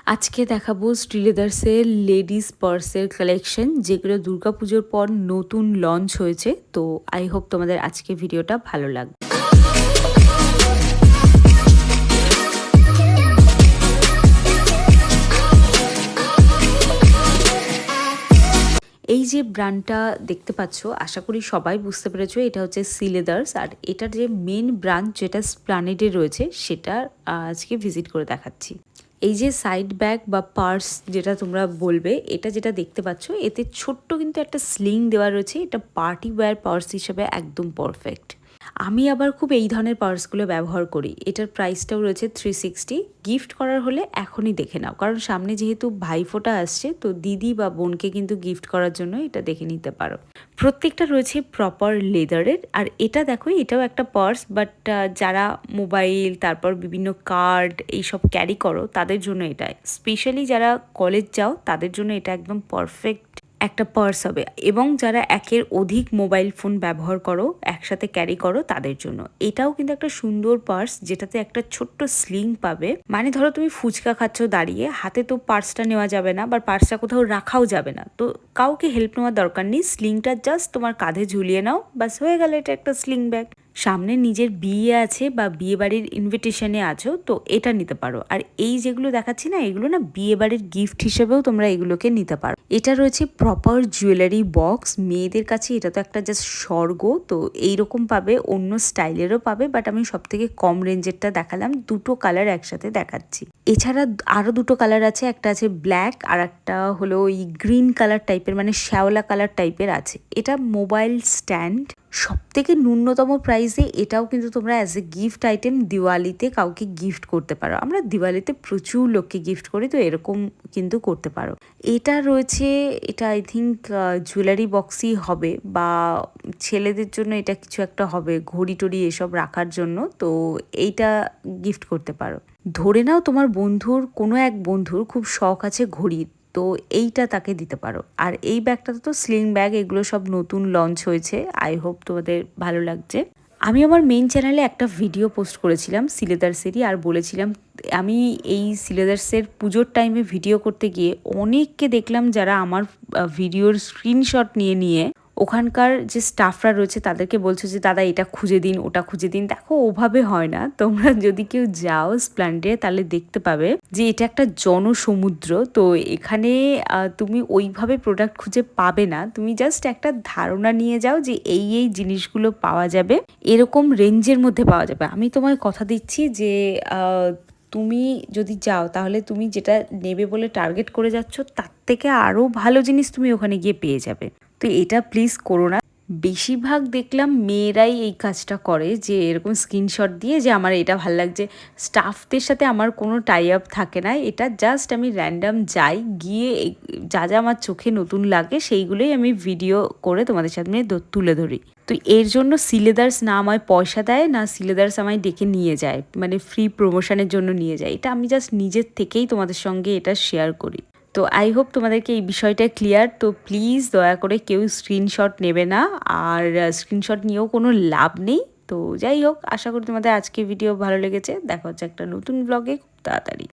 আজকে দেখাবো শ্রীলেদার্সের ladies পার্সের collection, যেগুলো দুর্গাপুজোর পর নতুন লঞ্চ হয়েছে। তো আই হোপ তোমাদের আজকে ভিডিওটা ভালো লাগবে। এই যে ব্র্যান্ডটা দেখতে পাচ্ছ, আশা করি সবাই বুঝতে পেরেছো, এটা হচ্ছে শ্রীলেদার্স। আর এটার যে মেন ব্রাঞ্চ যেটা স্প্লানেডে রয়েছে, সেটা আজকে ভিজিট করে দেখাচ্ছি। এই যে সাইড ব্যাগ বা পার্স যেটা তোমরা বলবে, এটা যেটা দেখতে পাচ্ছ, এতে ছোট্ট কিন্তু একটা স্লিং দেওয়া রয়েছে। এটা পার্টি ওয়্যার পার্স হিসেবে একদম পারফেক্ট। আমি আবার খুব এই ধরনের পার্সগুলো ব্যবহার করি। এটার প্রাইসটাও রয়েছে 360। গিফট করার হলে এখনই দেখে নাও, কারণ সামনে যেহেতু ভাইফোঁটা আসছে, তো দিদি বা বোনকে কিন্তু গিফট করার জন্য এটা দেখে নিতে পারো। প্রত্যেকটা রয়েছে প্রপার লেদারের। আর এটা দেখো, এটাও একটা পার্স, বাট যারা মোবাইল, তারপর বিভিন্ন কার্ড এইসব ক্যারি করো, তাদের জন্য এটা স্পেশালি যারা কলেজ যাও, তাদের জন্য এটা একদম পারফেক্ট একটা পার্স হবে। এবং যারা একের অধিক মোবাইল ফোন ব্যবহার করো, একসাথে ক্যারি করো, তাদের জন্য এটাও কিন্তু একটা সুন্দর পার্স, যেটাতে একটা ছোট্ট স্লিং পাবে। মানে ধরো তুমি ফুচকা খাচ্ছ দাঁড়িয়ে, হাতে তো পার্সটা নেওয়া যাবে না, বা পার্সটা কোথাও রাখাও যাবে না, তো কাউকে হেল্প নেওয়ার দরকার নেই। স্লিংটা জাস্ট তোমার কাঁধে ঝুলিয়ে নাও, বাস হয়ে গেল এটা একটা স্লিং ব্যাগ। সামনে নিজের বিয়ে আছে বা বিয়ে বাড়ির ইনভিটেশনে আছো, তো এটা নিতে পারো। আর এই যেগুলো দেখাচ্ছি না, এগুলো না বিয়ে বাড়ির গিফট হিসেবেও তোমরা এগুলোকে নিতে পারো। এটা রয়েছে প্রপার জুয়েলারি বক্স। মেয়েদের কাছে এটা তো একটা জাস্ট স্বর্গ। তো এইরকম পাবে, অন্য স্টাইলেরও পাবে, বাট আমি সব থেকে কম রেঞ্জেরটা দেখালাম। দুটো কালার একসাথে দেখাচ্ছি। এছাড়া আরো দুটো কালার আছে, একটা আছে ব্ল্যাক, আর একটা হলো ওই গ্রিন কালার টাইপের, মানে শ্যাওলা কালার টাইপের আছে। এটা মোবাইল স্ট্যান্ড। সব থেকে ন্যূনতম প্রাইসে এটাও কিন্তু তোমরা অ্যাজ এ গিফট আইটেম দিওয়ালিতে কাউকে গিফট করতে পারো। আমরা দিওয়ালিতে প্রচুর লোককে গিফট করি, তো এরকম কিন্তু করতে পারো। এটা রয়েছে, এটা আই থিঙ্ক জুয়েলারি বক্সই হবে, বা ছেলেদের জন্য এটা কিছু একটা হবে, ঘড়ি টড়ি এসব রাখার জন্য। তো এইটা গিফট করতে পারো। ধরে নাও তোমার বন্ধুর, কোনো এক বন্ধুর খুব শখ আছে ঘড়ির, তো এইটা তাকে দিতে পারো। আর এই ব্যাগটাতে তো স্লিং ব্যাগ, এগুলো সব নতুন লঞ্চ হয়েছে। আই হোপ তোমাদের ভালো লাগছে। আমি আমার মেইন চ্যানেলে একটা ভিডিও পোস্ট করেছিলাম শ্রীলেদার্সেরই, আর বলেছিলাম আমি এই শ্রীলেদার্সের পুজোর টাইমে ভিডিও করতে গিয়ে অনেককে দেখলাম যারা আমার ভিডিওর স্ক্রিনশট নিয়ে নিয়ে ওখানকার যে স্টাফরা রয়েছে তাদেরকে বলছে যে দাদা এটা খুঁজে দিন, ওটা খুঁজে দিন। দেখো, ওভাবে হয় না। তোমরা যদি কেউ যাও স্প্ল্যান্ডে, তাহলে দেখতে পাবে যে এটা একটা জনসমুদ্র। তো এখানে তুমি ওইভাবে প্রোডাক্ট খুঁজে পাবে না। তুমি জাস্ট একটা ধারণা নিয়ে যাও যে এই এই জিনিসগুলো পাওয়া যাবে, এরকম রেঞ্জের মধ্যে পাওয়া যাবে। আমি তোমায় কথা দিচ্ছি যে তুমি যদি যাও, তাহলে তুমি যেটা নেবে বলে টার্গেট করে যাচ্ছ, তার থেকে আরও ভালো জিনিস তুমি ওখানে গিয়ে পেয়ে যাবে। তো এটা প্লিজ করো না। বেশিরভাগ দেখলাম মেয়েরাই এই কাজটা করে, যে এরকম স্ক্রিনশট দিয়ে যে আমার এটা ভালো লাগছে। স্টাফদের সাথে আমার কোনো টাই আপ থাকে না। এটা জাস্ট আমি র্যান্ডাম যাই, গিয়ে যা যা আমার চোখে নতুন লাগে সেইগুলোই আমি ভিডিও করে তোমাদের সামনে তুলে ধরি। তো এর জন্য শ্রীলেদার্স না আমায় পয়সা দেয়, না শ্রীলেদার্স আমায় ডেকে নিয়ে যায়, মানে ফ্রি প্রমোশনের জন্য নিয়ে যায়। এটা আমি জাস্ট নিজের থেকেই তোমাদের সঙ্গে এটা শেয়ার করি। তো আই হোপ তোমাদেরকে এই বিষয়টা ক্লিয়ার। তো প্লিজ দয়া করে কেউ স্ক্রিনশট নেবে না, আর স্ক্রিনশট নিয়েও কোনো লাভ নেই। তো যাই হোক, আশা করি তোমাদের আজকে ভিডিও ভালো লেগেছে। দেখা হচ্ছে একটা নতুন ব্লগে খুব তাড়াতাড়ি।